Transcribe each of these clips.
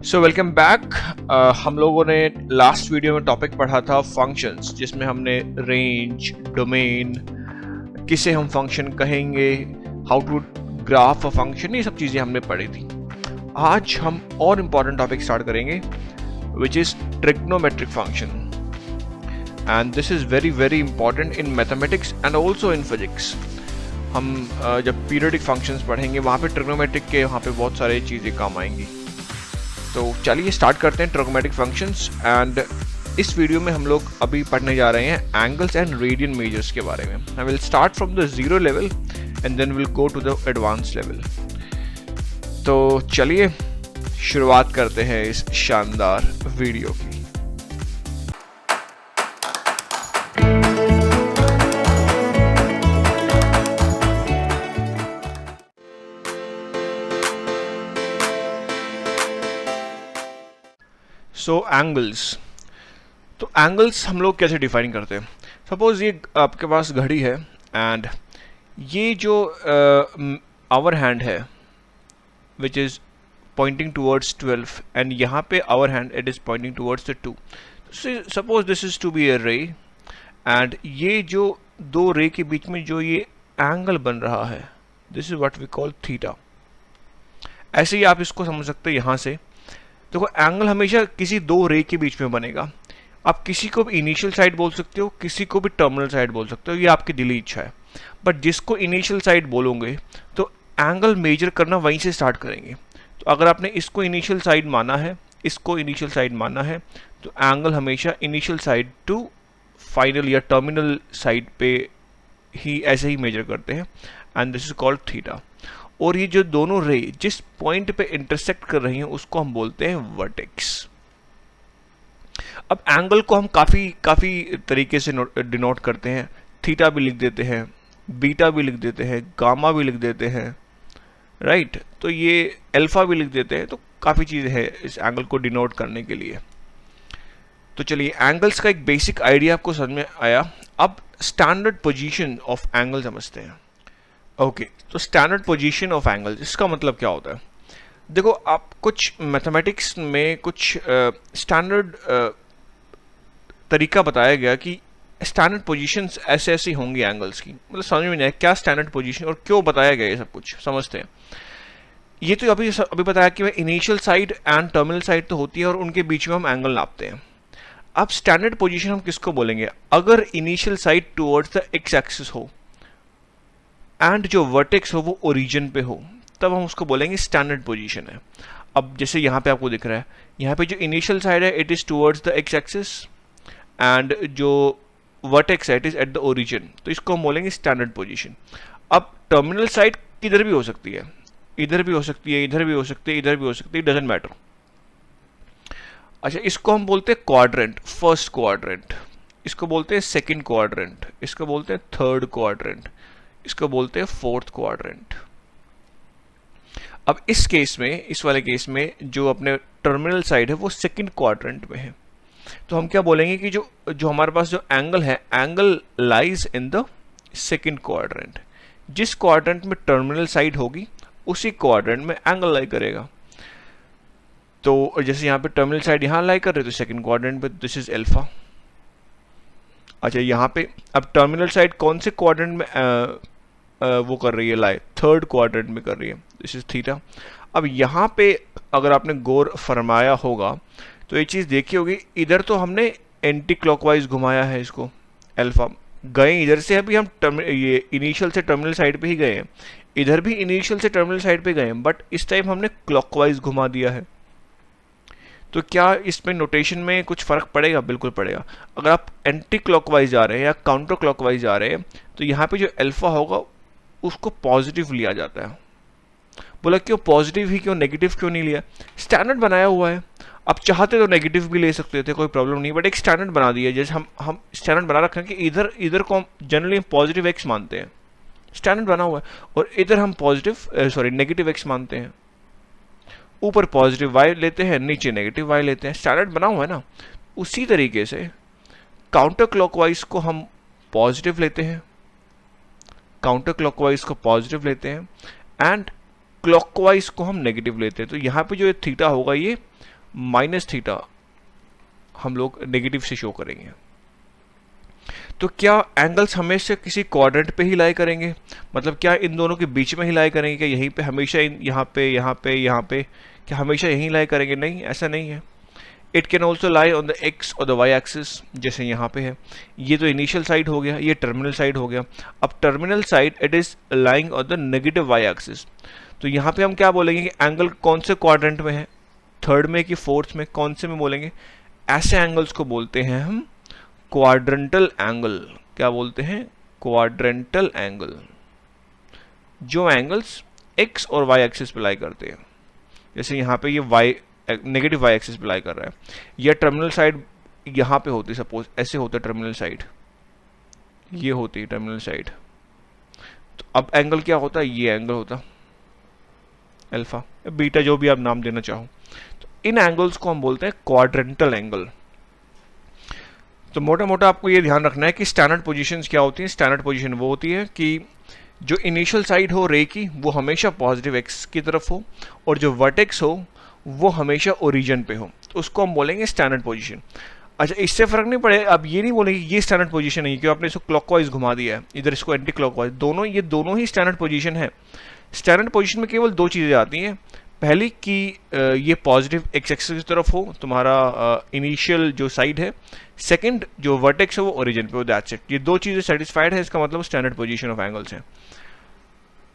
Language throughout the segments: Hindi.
So welcome back. हम लोगों ने लास्ट वीडियो में टॉपिक पढ़ा था फंक्शंस, जिसमें हमने रेंज, डोमेन, किसे हम फंक्शन कहेंगे, how to graph a function, ये सब चीज़ें हमने पढ़ी थी। आज हम और इम्पॉर्टेंट टॉपिक स्टार्ट करेंगे which is trigonometric function, and this is very very important in mathematics and also in physics. हम जब पीरियडिक फंक्शंस पढ़ेंगे वहाँ पे ट्रिग्नोमेट्रिक के वहाँ पे बहुत सारी चीज़ें काम आएंगी। तो चलिए स्टार्ट करते हैं ट्रिग्नोमेट्रिक फंक्शंस। एंड इस वीडियो में हम लोग अभी पढ़ने जा रहे हैं एंगल्स एंड रेडियन मेजर्स के बारे में। I will start from the zero level and then will go to the advance level. तो चलिए शुरुआत करते हैं इस शानदार वीडियो की। सो एंगल्स, तो एंगल्स हम लोग कैसे डिफाइन करते हैं। सपोज ये आपके पास घड़ी है एंड ये जो आवर हैंड है which is pointing towards 12 and यहाँ पे hour hand it is pointing towards the 2। Suppose this is to be a ray and ये जो दो रे के बीच में जो ये एंगल बन रहा है this is what we call theta. ऐसे ही आप इसको समझ सकते हैं। यहाँ से देखो एंगल हमेशा किसी दो रे के बीच में बनेगा। आप किसी को भी इनिशियल साइड बोल सकते हो, किसी को भी टर्मिनल साइड बोल सकते हो, ये आपकी दिली इच्छा है। बट जिसको इनिशियल साइड बोलोगे तो एंगल मेजर करना वहीं से स्टार्ट करेंगे। तो अगर आपने इसको इनिशियल साइड माना है, इसको इनिशियल साइड माना है, तो एंगल हमेशा इनिशियल साइड टू फाइनल या टर्मिनल साइड पे ही ऐसे ही मेजर करते हैं and this is called theta. और ये जो दोनों रे जिस पॉइंट पे इंटरसेक्ट कर रही हैं उसको हम बोलते हैं वर्टेक्स। अब एंगल को हम काफी तरीके से डिनोट करते हैं। थीटा भी लिख देते हैं, बीटा भी लिख देते हैं, गामा भी लिख देते हैं, राइट। तो ये अल्फा भी लिख देते हैं। तो काफी चीजें हैं इस एंगल को डिनोट करने के लिए। तो चलिए एंगल्स का एक बेसिक आइडिया आपको समझ में आया। अब स्टैंडर्ड पोजीशन ऑफ एंगल समझते हैं। ओके, तो स्टैंडर्ड पोजीशन ऑफ एंगल, इसका मतलब क्या होता है। देखो आप कुछ मैथमेटिक्स में कुछ स्टैंडर्ड तरीका बताया गया कि स्टैंडर्ड पोजीशंस ऐसे ऐसे होंगी एंगल्स की। मतलब समझ में नहीं आया क्या स्टैंडर्ड पोजीशन और क्यों बताया गया, ये सब कुछ समझते हैं। ये तो अभी बताया कि initial side and terminal side तो होती है और उनके बीच में हम एंगल नापते हैं। अब स्टैंडर्ड पोजीशन हम किसको बोलेंगे, अगर initial side towards the x axis हो एंड जो वर्टेक्स हो वो ओरिजिन पे हो, तब हम उसको बोलेंगे स्टैंडर्ड पोजीशन है। अब जैसे यहाँ पे आपको दिख रहा है, यहाँ पे जो इनिशियल साइड है it is towards the x axis and जो वर्टेक्स है it is at the origin, तो इसको हम बोलेंगे स्टैंडर्ड पोजीशन। अब टर्मिनल साइड किधर भी हो सकती है, इधर भी हो सकती है, इधर भी हो सकती है, इधर भी हो सकती है, डजेंट मैटर। अच्छा, इसको हम बोलते हैं क्वाड्रेंट, फर्स्ट क्वाड्रेंट, इसको बोलते हैं सेकंड क्वाड्रेंट, इसको बोलते हैं थर्ड क्वाड्रेंट, इसको बोलते हैं फोर्थ क्वाड्रेंट। अब इस केस में, इस वाले केस में जो अपने टर्मिनल साइड है वो सेकंड क्वाड्रेंट में है। तो हम क्या बोलेंगे कि जो हमारे पास जो एंगल है, angle lies in the second quadrant. जिस क्वाड्रेंट में टर्मिनल साइड होगी उसी क्वाड्रेंट में एंगल लाई करेगा। तो जैसे यहाँ पे टर्मिनल साइड यहाँ लाई कर रहे, तो सेकंड क्वाड्रेंट पे दिस इज अल्फा। अच्छा, यहाँ पे अब टर्मिनल साइड कौन से क्वाड्रेंट में वो कर रही है लाई, थर्ड क्वाड्रेंट में कर रही है, दिस इज थीटा। अब यहाँ पे अगर आपने गौर फरमाया होगा तो ये चीज़ देखी होगी, इधर तो हमने एंटी क्लॉकवाइज घुमाया है इसको, अल्फा गए इधर से, अभी हम ये इनिशियल से टर्मिनल साइड पे ही गए हैं, इधर भी इनिशियल से टर्मिनल साइड पे गए हैं, बट इस टाइम हमने क्लॉकवाइज घुमा दिया है। तो क्या इसमें नोटेशन में कुछ फ़र्क पड़ेगा? बिल्कुल पड़ेगा। अगर आप एंटी क्लॉकवाइज जा रहे हैं या काउंटर क्लॉकवाइज जा रहे हैं तो यहाँ पे जो अल्फा होगा उसको पॉजिटिव लिया जाता है। बोला क्यों पॉजिटिव ही, क्यों नेगेटिव क्यों नहीं लिया? स्टैंडर्ड बनाया हुआ है। आप चाहते तो नेगेटिव भी ले सकते थे, कोई प्रॉब्लम नहीं, बट एक स्टैंडर्ड बना दिया। जैसे हम स्टैंडर्ड बना रखे हैं कि इधर को हम जनरली पॉजिटिव एक्स मानते हैं, स्टैंडर्ड बना हुआ है, और इधर हम नेगेटिव एक्स मानते हैं। ऊपर पॉजिटिव वाई लेते हैं, नीचे नेगेटिव वाई लेते हैं, स्टैंडर्ड बना हुआ है ना। उसी तरीके से काउंटर क्लॉकवाइज को हम पॉजिटिव लेते हैं, काउंटर क्लॉकवाइज को पॉजिटिव लेते हैं एंड क्लॉकवाइज को हम नेगेटिव लेते हैं। तो यहाँ पे जो थीटा होगा ये माइनस थीटा हम लोग नेगेटिव से शो करेंगे। तो क्या एंगल्स हमेशा किसी क्वाड्रेंट पे ही लाई करेंगे, मतलब क्या इन दोनों के बीच में ही लाई करेंगे, क्या यहीं पे हमेशा यहाँ पे यहाँ पे यहाँ पे क्या हमेशा यहीं लाई करेंगे? नहीं, ऐसा नहीं है। It can also lie on the x और द वाई एक्सिस, जैसे यहाँ पे है। ये तो इनिशियल साइड हो गया, ये टर्मिनल साइड हो गया। अब terminal side it is lying on the negative Y axis. तो यहाँ पे हम क्या बोलेंगे कि एंगल कौन से क्वाड्रेंट में है, थर्ड में कि फोर्थ में, कौन से में बोलेंगे? ऐसे एंगल्स को बोलते हैं हम क्वाड्रेंटल एंगल। क्या बोलते हैं? Quadrantal angle. जो एंगल्स एक्स और वाई एक्सिस पे लाई करते हैं, जैसे यहाँ पे ये वाई नेगेटिव वाई एक्सिस पे लाई कर रहा है, या टर्मिनल साइड यहाँ पे होती, सपोज ऐसे होता है टर्मिनल साइड, ये होती है टर्मिनल साइड। तो अब एंगल क्या होता है? ये एंगल होता अल्फा, बीटा, जो भी आप नाम देना चाहो। तो इन एंगल्स को हम बोलते हैं क्वाड्रेंटल एंगल। तो मोटा मोटा आपको ये ध्यान रखना है कि स्टैंडर्ड पोजीशंस क्या होती हैं। स्टैंडर्ड पोजीशन वो होती है कि जो इनिशियल साइड हो रे की वो हमेशा पॉजिटिव एक्स की तरफ हो, और जो वर्टेक्स हो वो हमेशा ओरिजिन पे हो, तो उसको हम बोलेंगे स्टैंडर्ड पोजीशन। अच्छा, इससे फर्क नहीं पड़े, अब ये नहीं बोलेंगे ये स्टैंडर्ड पोजीशन नहीं, क्योंकि आपने इसको क्लॉकवाइज घुमा दिया है, इधर इसको एंटी क्लॉकवाइज, ये दोनों ही स्टैंडर्ड पोजीशन है। स्टैंडर्ड पोजीशन में केवल दो चीज़ें आती हैं। पहली कि ये पॉजिटिव एक्स एक्सिस की तरफ हो तुम्हारा इनिशियल जो साइड है, सेकंड जो वर्टेक्स है वो ओरिजिन पे हो, दैट्स इट। ये दो चीज़ें सेटिस्फाइड है, इसका मतलब स्टैंडर्ड पोजीशन ऑफ एंगल्स है।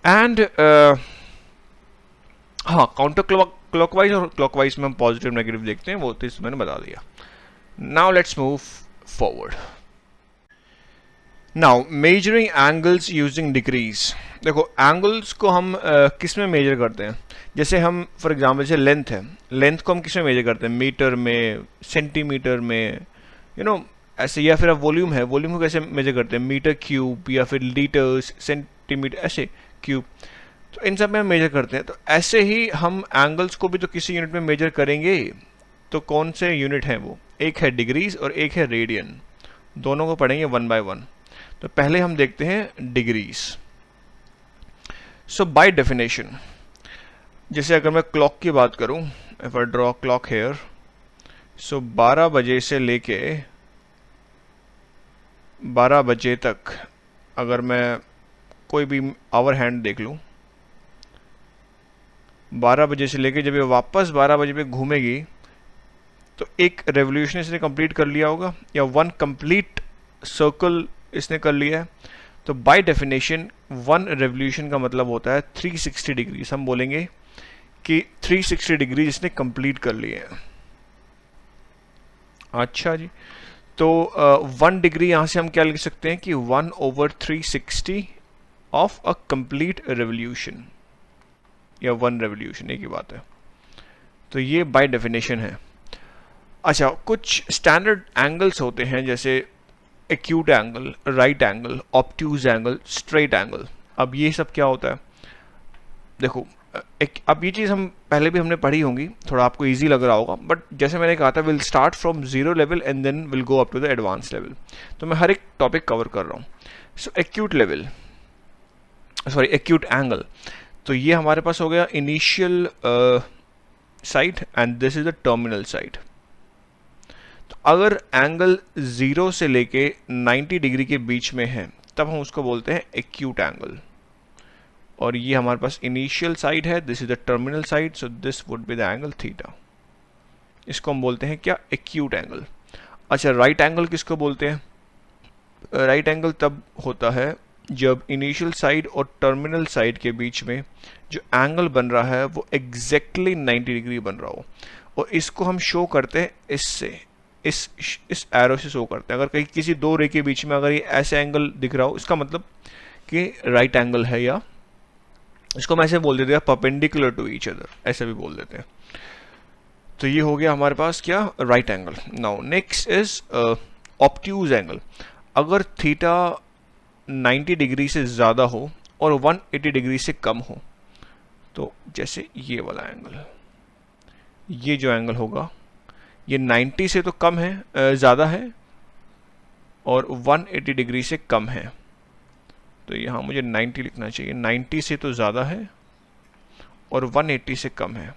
एंड हाँ, काउंटर क्लॉकवाइज और क्लॉकवाइज में हम पॉजिटिव नेगेटिव देखते हैं, वो तो मैंने बता दिया। Now let's move forward. Now measuring angles using degrees. देखो एंगल्स को हम किस में मेजर करते हैं? जैसे हम फॉर एग्जांपल जैसे लेंथ है, लेंथ को हम किस में मेजर करते हैं? मीटर में, सेंटीमीटर में, ऐसे। या फिर अब वॉल्यूम है, वॉल्यूम को कैसे मेजर करते हैं? मीटर क्यूब, या फिर लीटर्स, सेंटीमीटर, ऐसे क्यूब। तो इन सब में हम मेजर करते हैं। तो ऐसे ही हम एंगल्स को भी तो किसी यूनिट में मेजर करेंगे। तो कौन से यूनिट हैं वो? एक है डिग्रीज और एक है रेडियन। दोनों को पढ़ेंगे वन बाय वन। तो पहले हम देखते हैं डिग्रीज। सो बाय डेफिनेशन, जैसे अगर मैं क्लॉक की बात करूं, if I draw clock here, so 12 बजे से लेके 12 बजे तक अगर मैं कोई भी आवर हैंड देख लूं, 12 बजे से लेके जब ये वापस 12 बजे पे घूमेगी, तो एक रेवोल्यूशन इसने कंप्लीट कर लिया होगा, या वन कंप्लीट सर्कल इसने कर लिया है। तो बाय डेफिनेशन वन रेवोल्यूशन का मतलब होता है 360 डिग्री। हम बोलेंगे कि 360 डिग्री इसने कंप्लीट कर लिए हैं। अच्छा जी, तो 1 डिग्री यहाँ से हम क्या लिख सकते हैं कि 1/360 ऑफ अ कंप्लीट रेवोल्यूशन, या 1 रेवोल्यूशन, एक ही बात है। तो ये बाय डेफिनेशन है। अच्छा, कुछ स्टैंडर्ड एंगल्स होते हैं, जैसे acute angle, right angle, obtuse angle, straight angle. अब ये सब क्या होता है? देखो अब ये चीज़ हम पहले भी हमने पढ़ी होंगी, थोड़ा आपको इजी लग रहा होगा, बट जैसे मैंने कहा था will start from 0 level and then will go up to the advance level. तो मैं हर एक टॉपिक कवर कर रहा हूँ। सो एक्यूट एंगल, तो ये हमारे पास हो गया initial side and this is the terminal side. तो अगर एंगल 0 से लेके 90 डिग्री के बीच में है तब हम उसको बोलते हैं एक्यूट एंगल। और ये हमारे पास इनिशियल साइड है, this is the terminal side, so this would be the angle theta. इसको हम बोलते हैं क्या? Acute angle. अच्छा, राइट एंगल किसको बोलते हैं? राइट एंगल तब होता है जब इनिशियल साइड और टर्मिनल साइड के बीच में जो एंगल बन रहा है वो एग्जैक्टली 90 डिग्री बन रहा हो। और इसको हम शो करते हैं इससे, इस एरो से शो करते हैं। अगर कहीं किसी दो रे के बीच में अगर ये ऐसे एंगल दिख रहा हो, इसका मतलब कि राइट एंगल है, या इसको हम ऐसे बोल देते हैं परपेंडिकुलर टू ईच अदर, ऐसे भी बोल देते हैं। तो ये हो गया हमारे पास क्या? Right angle. Now next is obtuse angle. अगर थीटा 90 डिग्री से ज़्यादा हो और 180 डिग्री से कम हो, तो जैसे ये वाला एंगल, ये जो एंगल होगा ये 90 से तो कम है, ज़्यादा है, और 180 डिग्री से कम है। तो यहाँ मुझे 90 लिखना चाहिए। 90 से तो ज़्यादा है और 180 से कम है,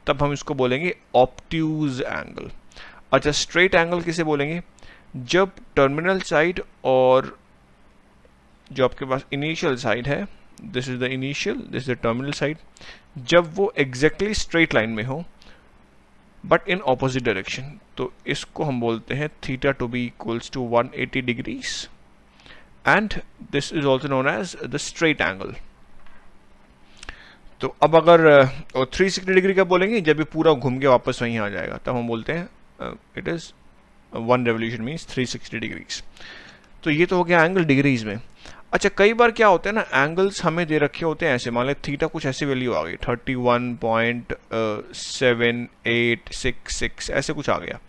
तब हम इसको बोलेंगे ऑब्ट्यूज एंगल। अच्छा, स्ट्रेट एंगल किसे बोलेंगे? जब टर्मिनल साइड और जो आपके पास इनिशियल साइड है, this is the initial, this is the terminal side, जब वो एग्जैक्टली स्ट्रेट लाइन में हो बट इन ऑपोजिट डायरेक्शन, तो इसको हम बोलते हैं theta to be equals to 180 degrees and this is also known as the straight angle. तो अब अगर 360 डिग्री का बोलेंगे, जब ये पूरा घूम के वापस वहीं आ जाएगा, तब हम बोलते हैं it is 1 revolution means 360 degrees. तो ये तो हो गया एंगल डिग्रीज में। अच्छा, कई बार क्या होता है ना, एंगल्स हमें दे रखे होते हैं ऐसे, मान लें थीटा कुछ ऐसी वैल्यू आ गई 31.7866 ऐसे कुछ आ गया,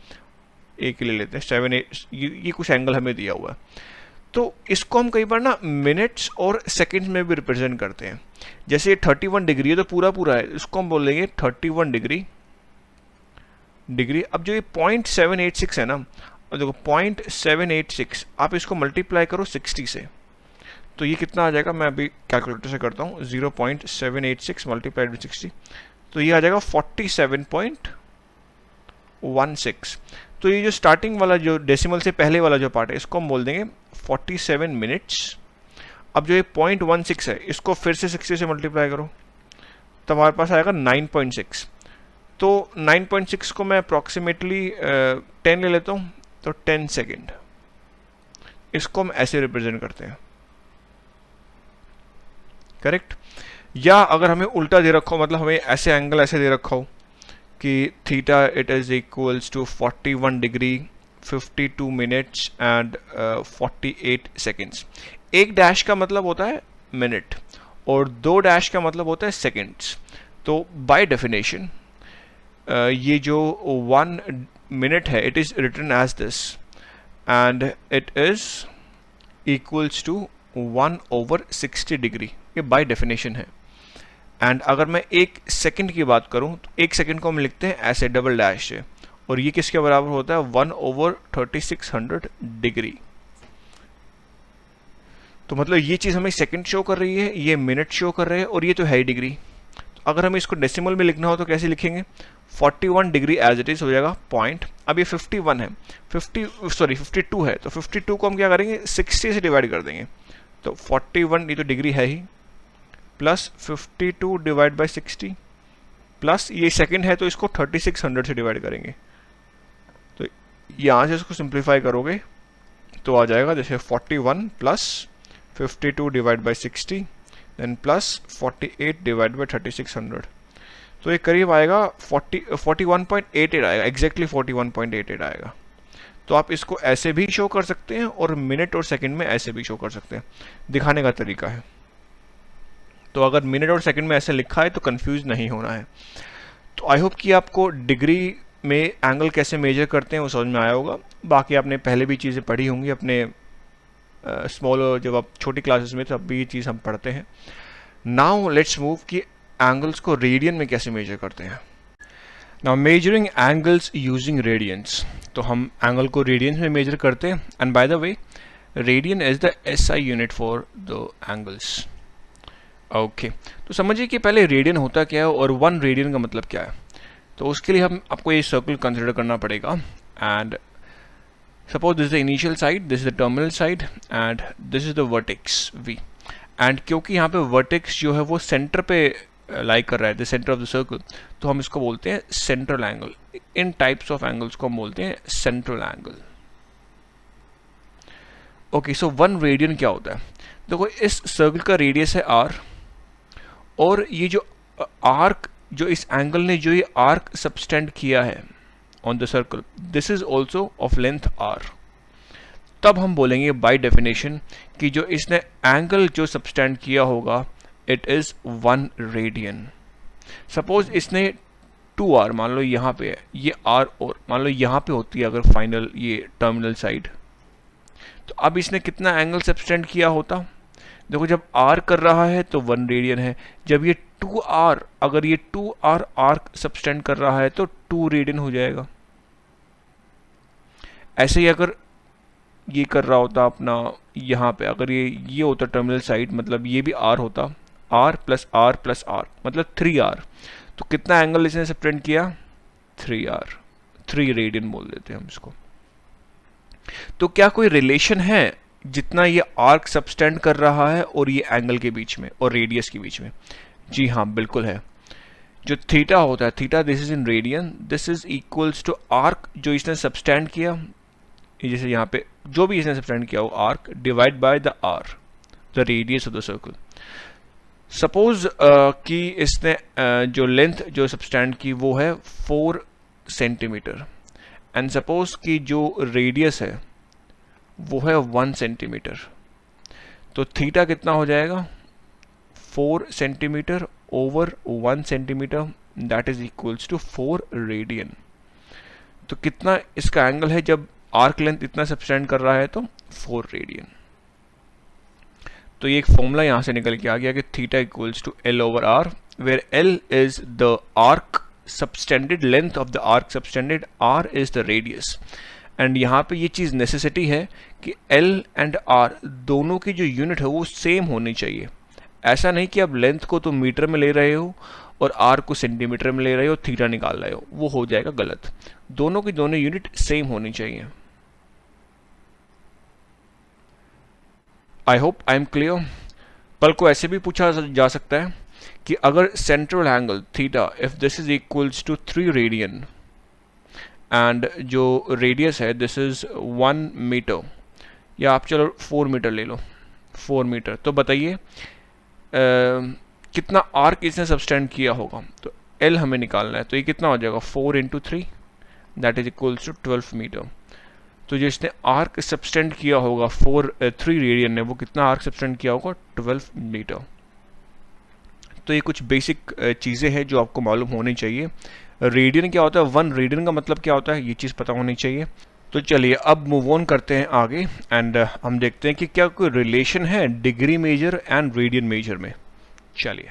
एक ले लेते हैं 7 8, ये कुछ एंगल हमें दिया हुआ है। तो इसको हम कई बार ना मिनट्स और सेकंड्स में भी रिप्रेजेंट करते हैं। जैसे 31 डिग्री है तो पूरा पूरा है, इसको हम बोलेंगे 31 डिग्री। अब जो ये 0.786 है ना, और देखो 0.786 आप इसको मल्टीप्लाई करो 60 से, तो ये कितना आ जाएगा, मैं अभी कैलकुलेटर से करता हूँ, 0.786 मल्टीप्लाइड विद 60, तो ये आ जाएगा 47.16। तो ये जो स्टार्टिंग वाला जो डेसिमल से पहले वाला जो पार्ट है, इसको हम बोल देंगे 47 मिनट्स। अब जो ये 0.16 है, इसको फिर से 60 से मल्टीप्लाई करो, तो हमारे पास आएगा 9.6। तो 9.6 को मैं अप्रॉक्सीमेटली 10 ले लेता हूँ, तो 10 सेकेंड। इसको हम ऐसे रिप्रेजेंट करते हैं, करेक्ट। या अगर हमें उल्टा दे रखा हो, मतलब हमें ऐसे एंगल ऐसे दे रखा हो कि theta it is equals to 41 degree 52 minutes and 48 seconds. एक डैश का मतलब होता है मिनट और 2 डैश का मतलब होता है सेकेंड्स। तो बाय डेफिनेशन ये जो 1 मिनट है, it is written as this and it is equals to 1/60 degree, ये बाय डेफिनेशन है। एंड अगर मैं 1 सेकंड की बात करूं, तो 1 सेकंड को हम लिखते हैं ऐसे डबल डैश से, और ये किसके बराबर होता है 1/3600 डिग्री। तो मतलब ये चीज़ हमें सेकंड शो कर रही है, ये मिनट शो कर रहे हैं, और ये तो है ही डिग्री। तो अगर हमें इसको डेसिमल में लिखना हो तो कैसे लिखेंगे, 41 डिग्री एज इट इज हो जाएगा पॉइंट। अब ये 51 है, 52 है, तो 52 को हम क्या करेंगे 60 से डिवाइड कर देंगे, तो 41 ये तो डिग्री है ही, प्लस 52 डिवाइड बाई 60, प्लस ये सेकंड है तो इसको 3600 से डिवाइड करेंगे। तो यहाँ से इसको सिंप्लीफाई करोगे तो आ जाएगा जैसे 41 plus 52 divide by 60 then plus 48 divide by 3600, तो ये करीब आएगा 41.88 आएगा, एग्जैक्टली 41.88 आएगा। तो आप इसको ऐसे भी शो कर सकते हैं और मिनट और सेकंड में ऐसे भी शो कर सकते हैं, दिखाने का तरीका है। तो अगर मिनट और सेकंड में ऐसे लिखा है तो कंफ्यूज नहीं होना है। तो आई होप कि आपको डिग्री में एंगल कैसे मेजर करते हैं वो समझ में आया होगा। बाकी आपने पहले भी चीज़ें पढ़ी होंगी अपने स्मॉल, जब आप छोटी क्लासेस में, तब भी ये चीज़ हम पढ़ते हैं। नाउ लेट्स मूव कि एंगल्स को रेडियन में कैसे मेजर करते हैं। Now measuring angles using radians, तो हम एंगल को रेडियंस में मेजर करते हैं। And by the way, radian is the SI unit for the angles. Okay, तो समझिए कि पहले रेडियन होता क्या है और 1 रेडियन का मतलब क्या है। तो उसके लिए हम आपको ये सर्कल कंसिडर करना पड़ेगा। And suppose this is the initial side, this is the terminal side and this is the vertex V। And क्योंकि यहाँ पे वर्टेक्स जो है वो सेंटर पे लाई कर रहा है, the centre of the circle, तो हम इसको बोलते हैं central angle. In types of angles को हम बोलते हैं सेंट्रल एंगल। ओके, सो 1 रेडियन क्या होता है? देखो, इस सर्कल का रेडियस है R, और ये जो आर्क, जो इस एंगल ने जो ये आर्क सबस्टेंड किया है on the circle, this is also of length R। तब हम बोलेंगे बाय डेफिनेशन कि जो इसने एंगल जो सबस्टेंड किया होगा इट इज 1 रेडियन। सपोज इसने 2R, मान लो यहाँ पे है ये R, और मान लो यहाँ पे होती है अगर फाइनल ये टर्मिनल साइड, तो अब इसने कितना एंगल सबस्टेंड किया होता? देखो, जब R कर रहा है तो 1 रेडियन है, जब ये 2R, अगर ये 2R आर्क सबस्टेंड कर रहा है तो 2 रेडियन हो जाएगा। ऐसे ही अगर ये कर रहा होता अपना यहाँ पे, अगर ये होता टर्मिनल साइड, मतलब ये भी R होता, R plus R plus R मतलब 3R, तो कितना एंगल इसने सबटेंड किया, 3r, 3 रेडियन बोल देते हैं हम इसको। तो क्या कोई रिलेशन है जितना ये आर्क सबस्टेंड कर रहा है और ये एंगल के बीच में और रेडियस के बीच में? जी हाँ, बिल्कुल है। जो थीटा होता है, theta this is in radian, this is equals to arc जो इसने सबस्टेंड किया, जैसे यहाँ पे जो भी इसने सबस्टेंड किया वो arc divide by the R, the radius of the circle. Suppose कि इसने जो लेंथ जो सबस्टेंड की वो है 4 सेंटीमीटर, एंड सपोज कि जो रेडियस है वो है 1 सेंटीमीटर, तो थीटा कितना हो जाएगा, 4 centimetre over 1 centimetre, that is equals to 4 radian. तो कितना इसका एंगल है जब आर्क लेंथ इतना सबस्टेंड कर रहा है, तो 4 रेडियन। तो ये एक फॉर्मूला यहां से निकल के आ गया कि theta equals to L over R, where L is the arc subtended length of the arc subtended, R is the radius. And यहाँ पे ये चीज़ नेसेसिटी है कि L एंड R दोनों की जो यूनिट है वो सेम होनी चाहिए। ऐसा नहीं कि आप लेंथ को तो मीटर में ले रहे हो और R को सेंटीमीटर में ले रहे हो, थीटा निकाल रहे हो, वो हो जाएगा गलत। दोनों की दोनों यूनिट सेम होनी चाहिए। आई होप आई एम क्लियर। कल को ऐसे भी पूछा जा सकता है कि अगर central angle theta if this is equals to 3 radian and जो रेडियस है दिस इज 1 मीटर, या आप चलो 4 मीटर ले लो, 4 मीटर, तो बताइए कितना आर्क इसने सबस्टेंड किया होगा। तो L हमें निकालना है, तो ये कितना हो जाएगा, 4 into 3 that is equals to 12 metre. तो जो इसने आर्क सबस्टेंड किया होगा 3 रेडियन ने, वो कितना आर्क सबस्टेंड किया होगा, 12 मीटर। तो ये कुछ बेसिक चीज़ें हैं जो आपको मालूम होनी चाहिए। रेडियन क्या होता है, 1 रेडियन का मतलब क्या होता है, ये चीज़ पता होनी चाहिए। तो चलिए अब मूव ऑन करते हैं आगे एंड हम देखते हैं कि क्या कोई रिलेशन है degree measure and radian measure में। चलिए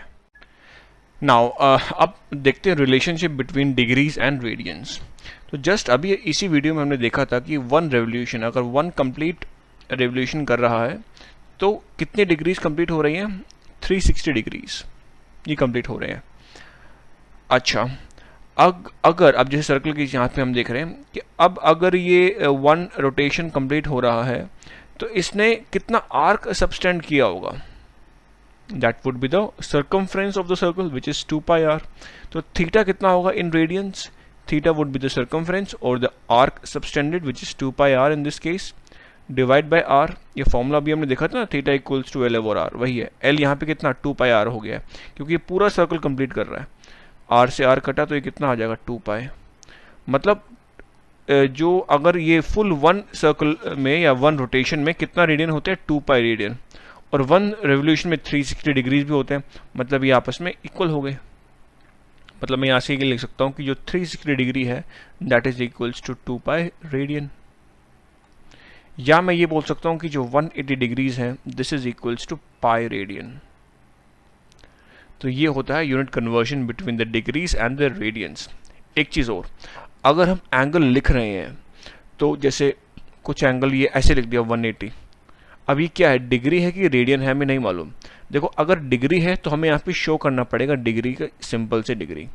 नाउ अब देखते हैं relationship between degrees and radians. तो जस्ट अभी इसी वीडियो में हमने देखा था कि 1 रेवोल्यूशन, अगर 1 कंप्लीट रेवोल्यूशन कर रहा है तो कितने डिग्रीज कंप्लीट हो रही हैं, 360 डिग्रीज ये कंप्लीट हो रहे हैं। अच्छा, अगर अब जैसे सर्कल की यहाँ पे हम देख रहे हैं कि अब अगर ये 1 रोटेशन कंप्लीट हो रहा है तो इसने कितना आर्क सबस्टेंड किया होगा, that would be the circumference of the circle which is 2 pi r. तो थीटा कितना होगा in radians, theta would be the circumference और the arc subtended which is 2 pi r in this case, divide by r. ये फॉर्मूला भी हमने देखा था ना, theta equals to L over R, वही है। L यहाँ पे कितना 2 पाई आर हो गया है क्योंकि ये पूरा सर्कल कंप्लीट कर रहा है। R से R कटा तो ये कितना आ जाएगा, 2 पाई। मतलब जो अगर ये फुल 1 सर्कल में या 1 रोटेशन में कितना रेडियन होते हैं, 2 पाई रेडियन, और 1 रेवोल्यूशन में 360 डिग्रीज भी होते हैं, मतलब ये आपस में इक्वल हो गए। मतलब मैं यहाँ से ये लिख सकता हूँ कि जो 360 डिग्री है that is equals to 2 pi radian, या मैं ये बोल सकता हूँ कि जो 180 डिग्रीज है this is equals to pi radian. तो ये होता है unit conversion between the degrees and the radians. एक चीज़ और, अगर हम एंगल लिख रहे हैं तो जैसे कुछ एंगल ये ऐसे लिख दिया 180, अब ये क्या है, डिग्री है कि रेडियन है हमें नहीं मालूम। देखो अगर डिग्री है तो हमें यहाँ पे शो करना पड़ेगा डिग्री का सिंपल से डिग्री,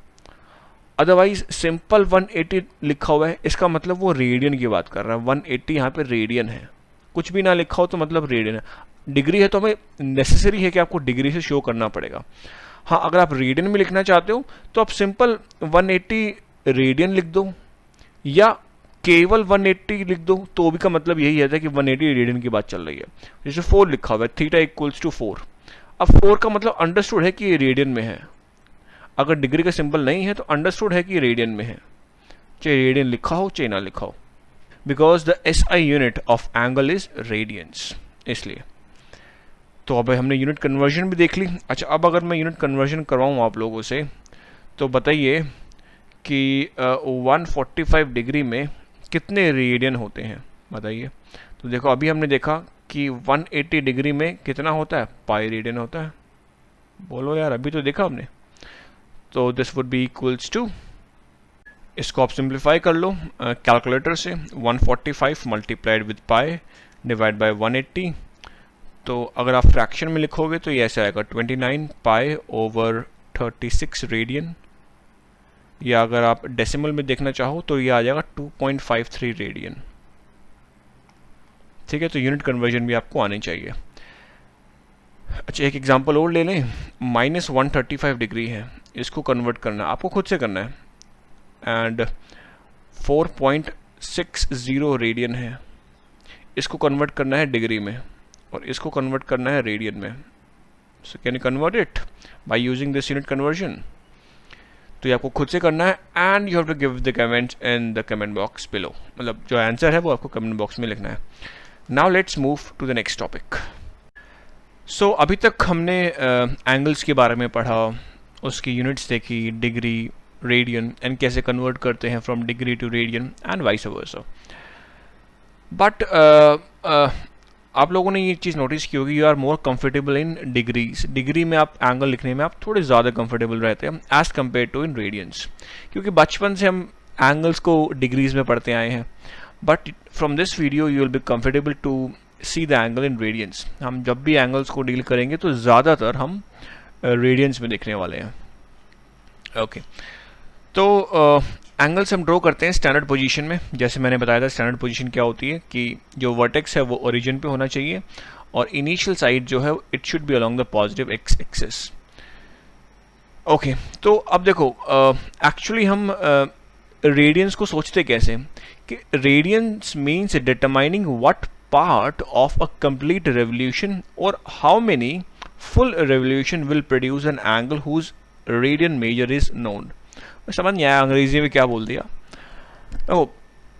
अदरवाइज सिंपल 180 लिखा हुआ है इसका मतलब वो रेडियन की बात कर रहा है, 180 यहाँ पे रेडियन है, कुछ भी ना लिखा हो तो मतलब रेडियन है। डिग्री है तो हमें नेसेसरी है कि आपको डिग्री से शो करना पड़ेगा। हाँ, अगर आप रेडियन में लिखना चाहते हो तो आप सिंपल 180 रेडियन लिख दो या केवल 180 लिख दो, तो भी का मतलब यही है कि 180 रेडियन की बात चल रही है। जैसे 4 लिखा हुआ है, थीटा इक्वल्स टू 4, अब 4 का मतलब अंडरस्टूड है कि ये रेडियन में है। अगर डिग्री का सिंबल नहीं है तो अंडरस्टूड है कि रेडियन में है, चाहे रेडियन लिखा हो चाहे ना लिखा हो, because the SI unit of angle is radians, इसलिए। तो अब हमने यूनिट कन्वर्जन भी देख ली। अच्छा, अब अगर मैं यूनिट कन्वर्जन करवाऊँ आप लोगों से तो बताइए कि 145 डिग्री में कितने रेडियन होते हैं, बताइए। तो देखो अभी हमने देखा कि 180 डिग्री में कितना होता है, पाई रेडियन होता है। बोलो यार, अभी तो देखा हमने। तो this would be equals to, इसको आप सिंप्लीफाई कर लो कैलकुलेटर से, 145 multiplied with pi divide by 180। तो अगर आप फ्रैक्शन में लिखोगे तो ये ऐसे आएगा 29 पाई ओवर 36 रेडियन, या अगर आप डेसिमल में देखना चाहो तो ये आ जाएगा 2.53 रेडियन। ठीक है, तो यूनिट कन्वर्जन भी आपको आनी चाहिए। अच्छा, एक एग्जांपल और ले लें। -135 डिग्री है, इसको कन्वर्ट करना आपको खुद से करना है, एंड 4.60 रेडियन है, इसको कन्वर्ट करना है डिग्री में, और इसको कन्वर्ट करना है रेडियन में। So can you convert it by using this unit conversion? तो ये आपको खुद से करना है, and you have to give the comments in the comment box below. मतलब जो आंसर है वो आपको कमेंट बॉक्स में लिखना है। Now let's move to the next topic. So अभी तक हमने एंगल्स के बारे में पढ़ा, उसकी यूनिट्स देखी, डिग्री, रेडियन, एंड कैसे कन्वर्ट करते हैं from degree to radian and vice versa. But आप लोगों ने ये चीज़ नोटिस की होगी, you are more comfortable in degrees. Degree में आप एंगल लिखने में आप थोड़े ज़्यादा कंफर्टेबल रहते हैं as compare to in radians, क्योंकि बचपन से हम एंगल्स को डिग्रीज में पढ़ते आए हैं। But from this video you will be comfortable to see the angle in radians. हम जब भी एंगल्स को डील करेंगे तो ज़्यादातर हम रेडियंस में देखने वाले हैं। ओके, तो एंगल्स हम ड्रॉ करते हैं स्टैंडर्ड पोजीशन में। जैसे मैंने बताया था, स्टैंडर्ड पोजीशन क्या होती है कि जो वर्टेक्स है वो ओरिजिन पे होना चाहिए, और इनिशियल साइड जो है it should be along the positive x axis. Okay, तो अब देखो, एक्चुअली हम रेडियंस को सोचते कैसे कि radians means determining what part of a complete revolution or how many full revolution will produce an angle whose radian measure is known. समझ नहीं आया अंग्रेजी में क्या बोल दिया। ओ,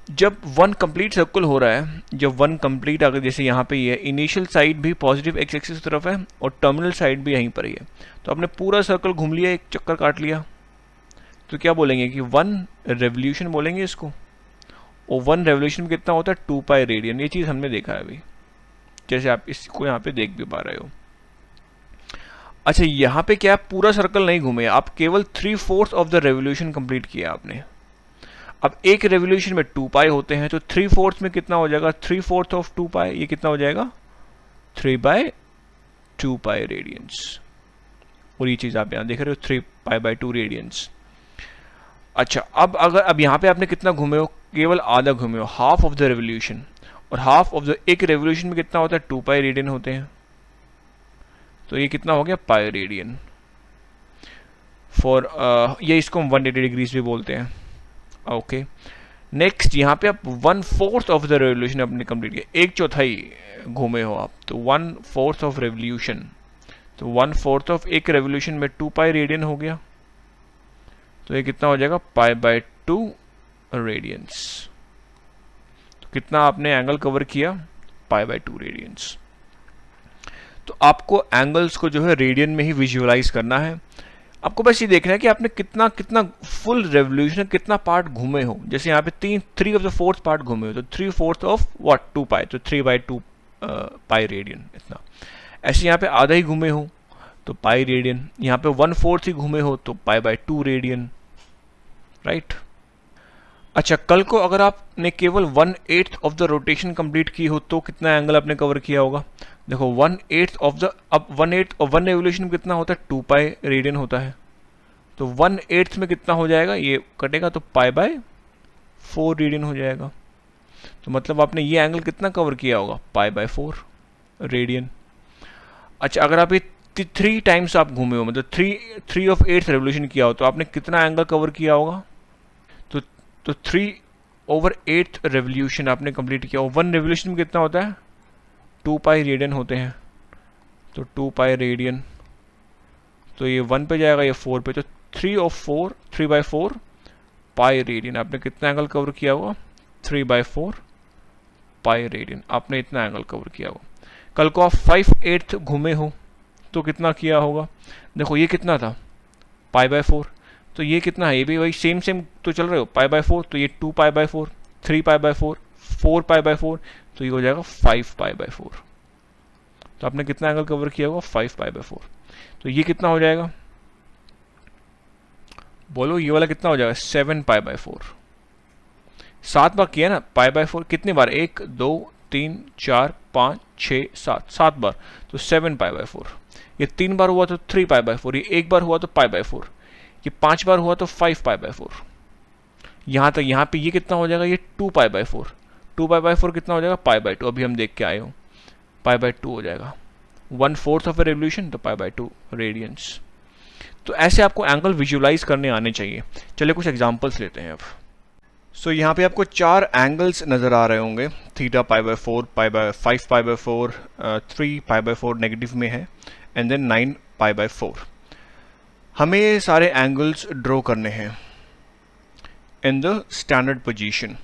जब वन कंप्लीट सर्कल हो रहा है, जब वन कंप्लीट अगर जैसे यहाँ पे ये इनिशियल साइड भी पॉजिटिव एक्स एक्सिस की तरफ है और टर्मिनल साइड भी यहीं पर ही है, तो आपने पूरा सर्कल घूम लिया, एक चक्कर काट लिया, तो क्या बोलेंगे कि वन रेवोल्यूशन बोलेंगे इसको। और वन रेवोल्यूशन में कितना होता है? 2π रेडियन। ये चीज़ हमने देखा है अभी, जैसे आप इसको यहाँ पे देख भी पा रहे हो। अच्छा, यहाँ पे क्या पूरा सर्कल नहीं घूमे, आप केवल 3/4 ऑफ द रेवोल्यूशन कंप्लीट किया आपने। अब एक रेवोल्यूशन में 2π होते हैं, तो 3/4 में कितना हो जाएगा? 3/4 ऑफ 2π, ये कितना हो जाएगा? 3/2π रेडियंस। और ये चीज़ आप यहाँ देख रहे हो 3π/2 रेडियंस। अच्छा, अब यहाँ पे आपने कितना घूमे हो? केवल आधा घूमे हो, हाफ ऑफ द रेवोल्यूशन। और हाफ ऑफ द एक रेवोल्यूशन में कितना होता है? 2π रेडियन होते हैं। तो ये कितना हो गया? पाई रेडियन फॉर ये इसको हम 180 डिग्रीज भी बोलते हैं। ओके, नेक्स्ट यहाँ पे आप 1/4 ऑफ द रेवोल्यूशन अपने कंप्लीट किया, 1/4 घूमे हो आप, तो 1/4 ऑफ रेवोल्यूशन, तो 1/4 ऑफ एक रेवोल्यूशन में 2π रेडियन हो गया, तो ये कितना हो जाएगा? π/2 रेडियंस। तो कितना आपने एंगल कवर किया? π/2 रेडियंस। तो आपको एंगल्स को जो है रेडियन में ही विजुअलाइज करना है। आपको बस ये देखना है कि आपने कितना कितना फुल रेवोल्यूशन, कितना पार्ट घूमे हो। जैसे यहाँ पे 3 ऑफ द 4th पार्ट घूमे हो, तो 3/4 ऑफ व्हाट? 2π, तो 3/2 पाई रेडियन इतना। ऐसे यहाँ पे आधा ही घूमे हो तो पाई रेडियन, यहाँ पे 1/4 ही घूमे हो तो π/2 रेडियन, राइट। अच्छा, कल को अगर आपने केवल 1/8 ऑफ द रोटेशन कंप्लीट की हो तो कितना एंगल आपने कवर किया होगा? देखो 1/8 ऑफ द, अब 1/8 और 1 रेवोल्यूशन में कितना होता है? 2π रेडियन होता है, तो 1/8 में कितना हो जाएगा? ये कटेगा तो π/4 रेडियन हो जाएगा। तो मतलब आपने ये एंगल कितना कवर किया होगा? π/4 रेडियन। अच्छा, अगर आप ये 3 टाइम्स आप घूमे हो, मतलब 3 ऑफ 8 रेवोल्यूशन किया हो, तो आपने कितना एंगल कवर किया होगा? तो 3/8 रेवोल्यूशन आपने कंप्लीट किया। और 1 रेवोल्यूशन में कितना होता है? 2π रेडियन होते हैं, तो 2π रेडियन, तो ये 1 पे जाएगा, ये 4 पे, तो 3/4 पाई रेडियन। आपने कितना एंगल कवर किया होगा? 3/4 पाई रेडियन, आपने इतना एंगल कवर किया होगा। कल को आप 5/8 घूमे हो तो कितना किया होगा? देखो ये कितना था? π/4, तो ये कितना है? ये भी वही सेम तो चल रहे हो, π/4, तो ये 2π/4, 3π/4, 4π/4, तो ये हो जाएगा 5π/4। तो आपने कितना एंगल कवर किया होगा? 5π/4। तो ये कितना हो जाएगा? बोलो, ये वाला कितना हो जाएगा? 7π/4। 7 बार किया ना π/4, कितनी बार? 1 2 3 4 5 6 7 बार, तो 7π/4। ये 3 बार हुआ तो 3π/4, ये 1 बार हुआ तो π/4। ये 5 बार हुआ तो 5 पाई बाय 4, यहाँ तक, यहाँ पे ये कितना हो जाएगा, ये 2 पाई बाय 4, 2 पाई बाय 4 कितना हो जाएगा, पाई बाय 2, अभी हम देख के आए हो, पाई बाय 2 हो जाएगा, 1/4 ऑफ ए रेवोल्यूशन, तो पाई बाय 2 रेडियंस। तो ऐसे आपको एंगल विजुलाइज करने आने चाहिए। चलिए कुछ एग्जांपल्स लेते हैं अब। सो यहाँ पे आपको 4 एंगल्स नज़र आ रहे होंगे, theta pi by 4, pi by 5 pi by 4, 3 pi by 4 negative में है, एंड देन 9 पाई बाय 4। हमें ये सारे एंगल्स ड्रॉ करने हैं इन द स्टैंडर्ड पोजीशन।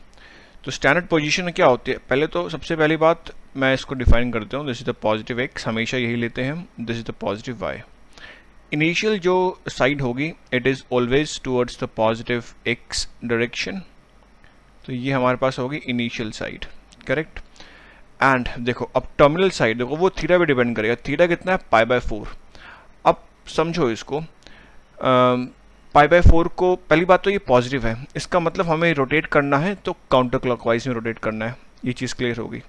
तो स्टैंडर्ड पोजीशन क्या होती है, पहले तो सबसे पहली बात मैं इसको डिफाइन करता हूँ, this is the positive X, हमेशा यही लेते हैं हम, this is the positive Y. Initial जो साइड होगी it is always towards the positive X direction, तो ये हमारे पास होगी इनिशियल साइड, करेक्ट। एंड देखो अब टर्मिनल साइड, देखो वो थीटा पे डिपेंड करेगा, थीटा कितना है, पाई बाय 4। अब समझो इसको, पाई बाय 4 को, पहली बात तो ये पॉजिटिव है, इसका मतलब हमें रोटेट करना है तो काउंटर क्लॉकवाइज में रोटेट करना है, ये चीज़ क्लियर होगी।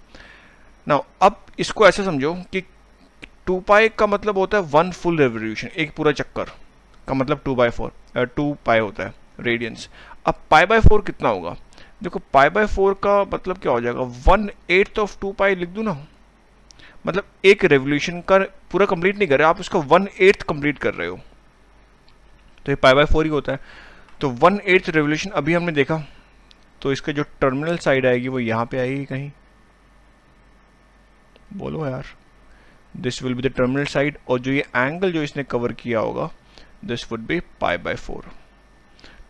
नाउ अब इसको ऐसे समझो कि 2 पाई का मतलब होता है 1 फुल रेवोल्यूशन, एक पूरा चक्कर का मतलब 2 पाई होता है रेडियंस। अब पाई बाय 4 कितना होगा, देखो पाई बाय 4 का मतलब क्या हो जाएगा, 1/8 ऑफ 2 पाई लिख दूँ ना, मतलब एक रेवोल्यूशन का पूरा कंप्लीट नहीं कर रहे आप, उसका 1/8 कंप्लीट कर रहे हो, तो ये पाई बाय 4 ही होता है। तो 1/8 रेवोल्यूशन अभी हमने देखा, तो इसका जो टर्मिनल साइड आएगी वो यहाँ पे आएगी कहीं, बोलो यार, this will be the terminal side, और जो ये एंगल जो इसने कवर किया होगा this would B pi by 4।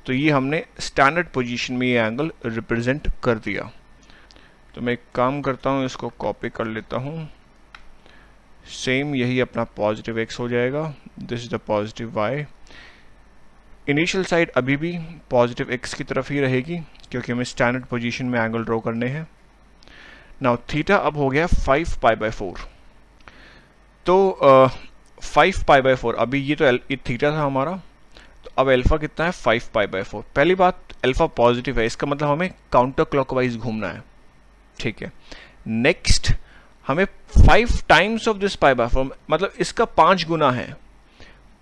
तो ये हमने स्टैंडर्ड पोजीशन में ये एंगल रिप्रेजेंट कर दिया। तो मैं एक काम करता हूँ, इसको कॉपी कर लेता हूँ, सेम यही अपना पॉजिटिव एक्स हो जाएगा, this is the positive Y. Initial side अभी भी पॉजिटिव एक्स की तरफ ही रहेगी क्योंकि हमें स्टैंडर्ड पोजीशन में एंगल ड्रॉ करने हैं। नाउ थीटा अब हो गया 5 पाई बाय 4, तो 5 पाई बाय 4, अभी ये तो ये थीटा था हमारा, तो अब अल्फा कितना है, 5 पाई बाय 4। पहली बात अल्फा पॉजिटिव है, इसका मतलब हमें काउंटर क्लॉकवाइज घूमना है, ठीक है। नेक्स्ट हमें 5 times of this pi by 4, मतलब इसका 5 गुना है,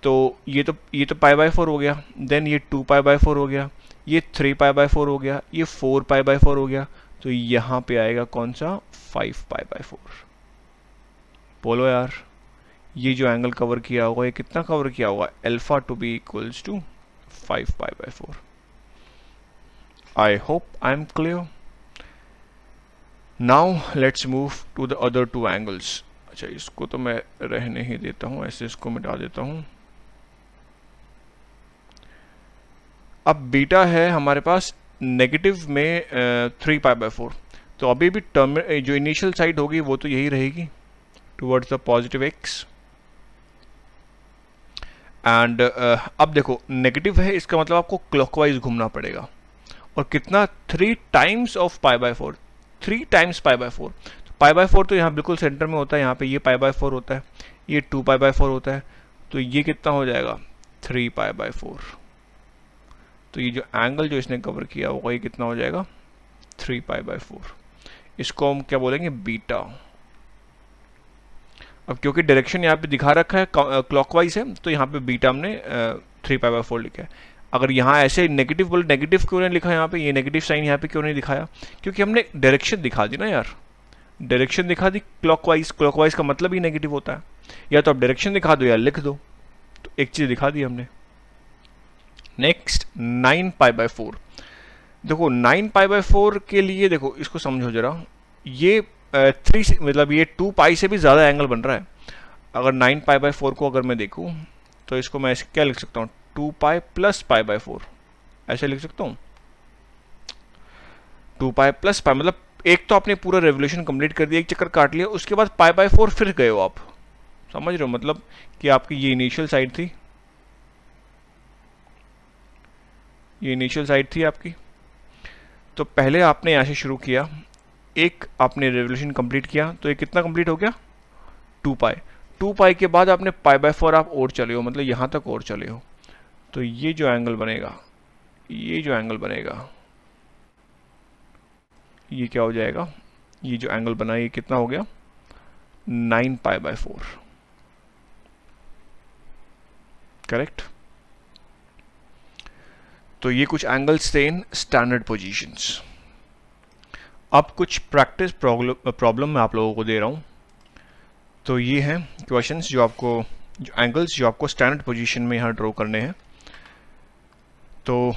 तो ये तो पाई बाय 4 हो गया, देन ये 2 पाई बाय 4 हो गया, ये 3 पाई बाय 4 हो गया, ये 4 पाई बाय 4 हो गया, तो यहाँ पे आएगा कौन सा, 5 पाई बाय 4। बोलो यार, ये जो एंगल कवर किया होगा ये कितना कवर किया होगा, alpha to be equals to 5 pi by 4। I hope I am clear. Now let's move to the other 2 angles. अच्छा इसको तो मैं रहने ही देता हूँ, ऐसे इसको मिटा देता हूँ। अब बीटा है हमारे पास नेगेटिव में 3 पाई बाय 4, तो अभी भी जो इनिशियल साइड होगी वो तो यही रहेगी towards the positive X. And अब देखो नेगेटिव है, इसका मतलब आपको क्लॉकवाइज घूमना पड़ेगा, और कितना, 3 times of pi by 4, 3 times pi by 4। तो पाई बाय 4 तो यहाँ बिल्कुल सेंटर में होता है, यहाँ पे ये पाई बाय 4 होता है, ये 2 पाई बाय 4 होता है, तो ये कितना हो जाएगा, 3 पाई बाय 4। तो ये जो एंगल जो इसने कवर किया होगा ये कितना हो जाएगा, 3 पाई बाय 4। इसको हम क्या बोलेंगे, बीटा। अब क्योंकि डायरेक्शन यहाँ पे दिखा रखा है क्लॉकवाइज है, तो यहाँ पे बीटा हमने 3 पाई बाय 4 लिखा है। अगर यहाँ ऐसे नेगेटिव बोले, नेगेटिव क्यों नहीं लिखा यहाँ पे, ये नेगेटिव साइन यहाँ पे क्यों नहीं दिखाया, क्योंकि हमने डायरेक्शन दिखा दी ना यार, डायरेक्शन दिखा दी क्लॉकवाइज, क्लॉकवाइज का मतलब ही नेगेटिव होता है, या तो आप डायरेक्शन दिखा दो या लिख दो, तो एक चीज़ दिखा दी हमने। नेक्स्ट 9 पाई बाय 4, देखो 9 पाई बाय 4 के लिए देखो इसको समझो जरा, ये 3 मतलब ये 2 पाई से भी ज़्यादा एंगल बन रहा है। अगर 9 पाई बाय 4 को अगर मैं देखूँ तो इसको मैं क्या लिख सकता हूँ, 2 पाई प्लस पाई बाय 4, ऐसे लिख सकता हूँ। 2 पाई प्लस पाई मतलब एक तो आपने पूरा रेवोल्यूशन कंप्लीट कर दिया, एक चक्कर काट लिया, उसके बाद पाई बाय 4 फिर गए हो आप, समझ रहे हो, मतलब कि आपकी ये इनिशियल साइड थी, ये इनिशियल साइड थी आपकी, तो पहले आपने यहाँ से शुरू किया, एक आपने रेवोल्यूशन कंप्लीट किया, तो ये कितना कंप्लीट हो गया, 2 पाई। 2 पाई के बाद आपने पाई बाय 4 आप और चले हो, मतलब यहाँ तक और चले हो, तो ये जो एंगल बनेगा, ये जो एंगल बनेगा, ये क्या हो जाएगा, ये जो एंगल बना ये कितना हो गया, 9 पाई बाय 4, करेक्ट। तो ये कुछ एंगल्स थे इन स्टैंडर्ड पोजीशंस। अब कुछ प्रैक्टिस प्रॉब्लम मैं आप लोगों को दे रहा हूँ। तो ये हैं क्वेश्चंस जो एंगल्स जो आपको स्टैंडर्ड पोजीशन में यहाँ ड्रॉ करने हैं। तो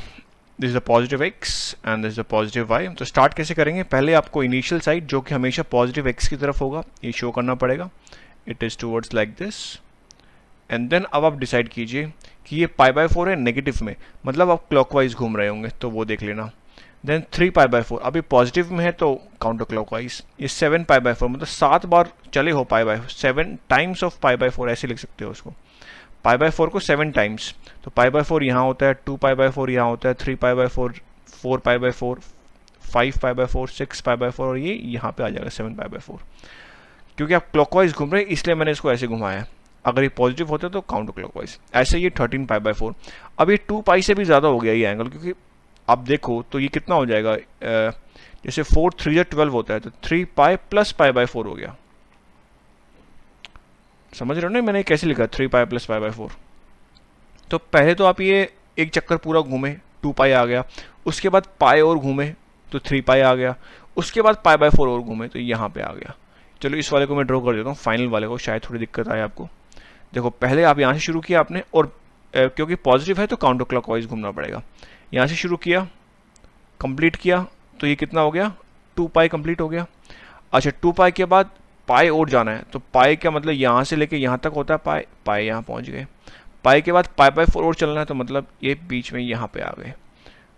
this is a positive X and this is a positive Y. तो स्टार्ट कैसे करेंगे, पहले आपको इनिशियल साइड जो कि हमेशा पॉजिटिव एक्स की तरफ होगा ये शो करना पड़ेगा, it is towards like this. And then अब आप डिसाइड कीजिए कि ये π/4 है नेगेटिव में, मतलब आप क्लॉकवाइज घूम रहे होंगे तो वो देख लेना। देन 3π/4 अभी पॉजिटिव में है तो काउंटर क्लॉकवाइज, ये 7π/4 मतलब 7 बार चले हो π/4, 7 टाइम्स ऑफ π/4 ऐसे लिख सकते हो उसको, π/4 को 7 टाइम्स। तो π/4 यहाँ होता है, 2π/4 यहाँ होता है, 3π/4, 4π/4, 5π/4, 6π/4 और ये यहाँ पे आ जाएगा 7π/4। क्योंकि आप क्लॉकवाइज घूम रहे हैं इसलिए मैंने इसको ऐसे घुमाया है। अगर ये पॉजिटिव होता है तो काउंटर क्लॉकवाइज। ऐसे ये 13π/4। अब ये 2π से भी ज़्यादा हो गया ये एंगल, क्योंकि आप देखो तो ये कितना हो जाएगा, जैसे 4 3 12 होता है तो 3π + π/4 हो गया। समझ रहे हो ना मैंने कैसे लिखा 3π + π/4। तो पहले तो आप ये एक चक्कर पूरा घूमे 2π आ गया, उसके बाद पाई और घूमे तो 3π आ गया, उसके बाद π/4 और घूमे तो यहाँ पे आ गया। चलो इस वाले को मैं ड्रॉ कर देता हूँ, फाइनल वाले को, शायद थोड़ी दिक्कत आए आपको। देखो पहले आप यहाँ से शुरू किया आपने, और क्योंकि पॉजिटिव है तो काउंटर क्लॉकवाइज घूमना पड़ेगा। यहाँ से शुरू किया, कंप्लीट किया तो ये कितना हो गया, 2π कंप्लीट हो गया। अच्छा 2π के बाद पाई और जाना है, तो पाई का मतलब यहाँ से लेके यहाँ तक होता है पाई, पाई यहाँ पहुँच गए। पाई के बाद π/4 और चलना है तो मतलब ये बीच में यहाँ पे आ गए।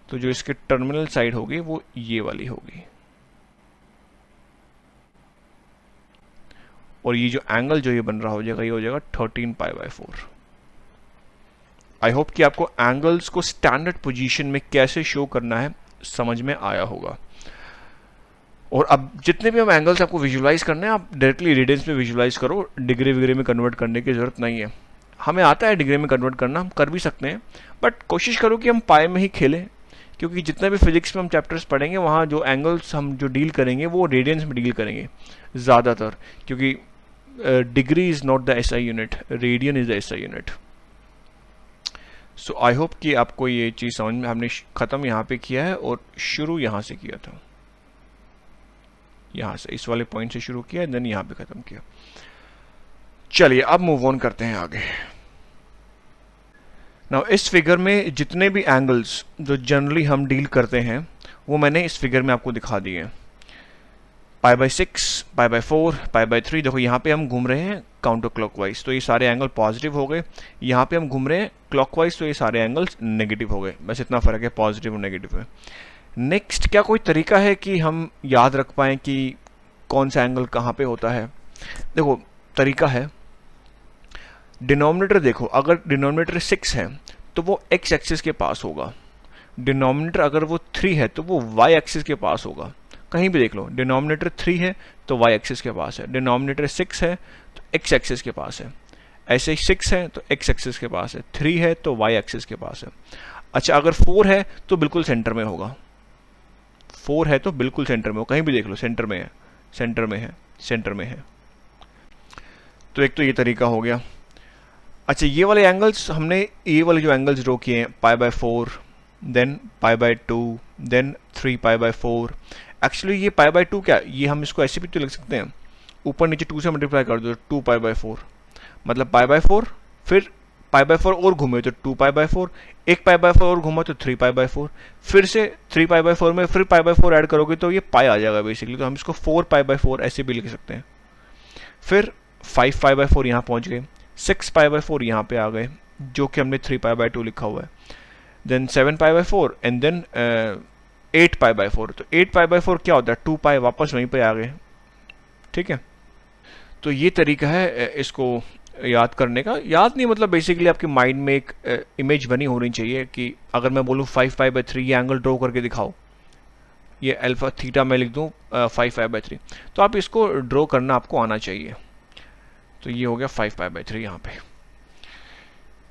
तो जो इसके टर्मिनल साइड होगी वो ये वाली होगी, और ये जो एंगल जो ये बन रहा हो जाएगा ये हो जाएगा 13π/4। आई होप कि आपको एंगल्स को स्टैंडर्ड पोजीशन में कैसे शो करना है समझ में आया होगा। और अब जितने भी हम एंगल्स आपको विजुलाइज करने हैं आप डायरेक्टली रेडियंस में विजुलाइज करो, डिग्री वगैरह में कन्वर्ट करने की ज़रूरत नहीं है। हमें आता है डिग्री में कन्वर्ट करना, हम कर भी सकते हैं, बट कोशिश करो कि हम पाई में ही खेलें, क्योंकि जितने भी फिजिक्स में हम चैप्टर्स पढ़ेंगे वहाँ जो एंगल्स हम जो डील करेंगे वो रेडियंस में डील करेंगे ज़्यादातर, क्योंकि degree is not the SI unit, radian is the SI unit. So I hope कि आपको ये चीज़ समझ में, हमने ख़त्म यहाँ पे किया है और शुरू यहाँ से किया था, यहाँ से इस वाले पॉइंट से शुरू किया देन यहाँ पे ख़त्म किया। चलिए अब मूव ऑन करते हैं आगे। नाउ इस फिगर में जितने भी एंगल्स जो जनरली हम डील करते हैं वो मैंने इस फिगर में आपको दिखा दिए हैं। π/6, π/4, π/3। देखो यहाँ पे हम घूम रहे हैं काउंटर क्लॉकवाइज तो ये सारे एंगल पॉजिटिव हो गए, यहाँ पे हम घूम रहे हैं क्लॉकवाइज तो ये सारे एंगल्स नेगेटिव हो गए। बस इतना फ़र्क है पॉजिटिव और नेगेटिव में। नेक्स्ट क्या कोई तरीका है कि हम याद रख पाएँ कि कौन सा एंगल कहाँ पे होता है? देखो तरीका है, डिनोमिनेटर देखो, अगर डिनोमिनेटर 6 है तो वो x एक्सिस के पास होगा, डिनोमिनेटर अगर वो 3 है तो वो y एक्सिस के पास होगा। कहीं भी देख लो, डिनोमिनेटर 3 है तो y एक्सिस के पास है, डिनोमिनेटर 6 है तो x एक्सिस के पास है, ऐसे 6 है तो x एक्सिस के पास है, 3 है तो y एक्सिस के पास है। अच्छा अगर 4 है तो बिल्कुल सेंटर में होगा, 4 है तो बिल्कुल सेंटर में हो, कहीं भी देख लो सेंटर में है, सेंटर में है, सेंटर में है। तो एक तो ये तरीका हो गया। अच्छा ये वाले एंगल्स हमने, ये वाले जो एंगल्स ड्रॉ किए हैं π/4, देन π/2, देन 3π/4। एक्चुअली ये π/2 क्या, ये हम इसको ऐसे भी तो लिख सकते हैं, ऊपर नीचे 2 से मल्टीप्लाई कर दो 2π/4, मतलब π/4 फिर π/4 और घूमे तो 2π/4, एक π/4 और घूमा तो 3π/4, फिर से 3π/4 में फिर π/4 ऐड करोगे तो ये पाई आ जाएगा बेसिकली। तो हम इसको 4π/4 ऐसे भी लिख सकते हैं। फिर 5π/4 यहाँ पहुँच गए, 6π/4 यहाँ पे आ गए जो कि हमने 3π/2 लिखा हुआ है, देन 7π/4 एंड देन 8π/4। तो 8π/4 क्या होता है, 2π, वापस वहीं पे आ गए। ठीक है, तो ये तरीका है इसको याद करने का। याद नहीं मतलब बेसिकली आपके माइंड में एक इमेज बनी होनी चाहिए कि अगर मैं बोलूँ 5π/3 ये एंगल ड्रॉ करके दिखाओ, ये अल्फा थीटा मैं लिख दूँ 5π/3, तो आप इसको ड्रॉ करना आपको आना चाहिए। तो ये हो गया 5π/3 यहाँ पे।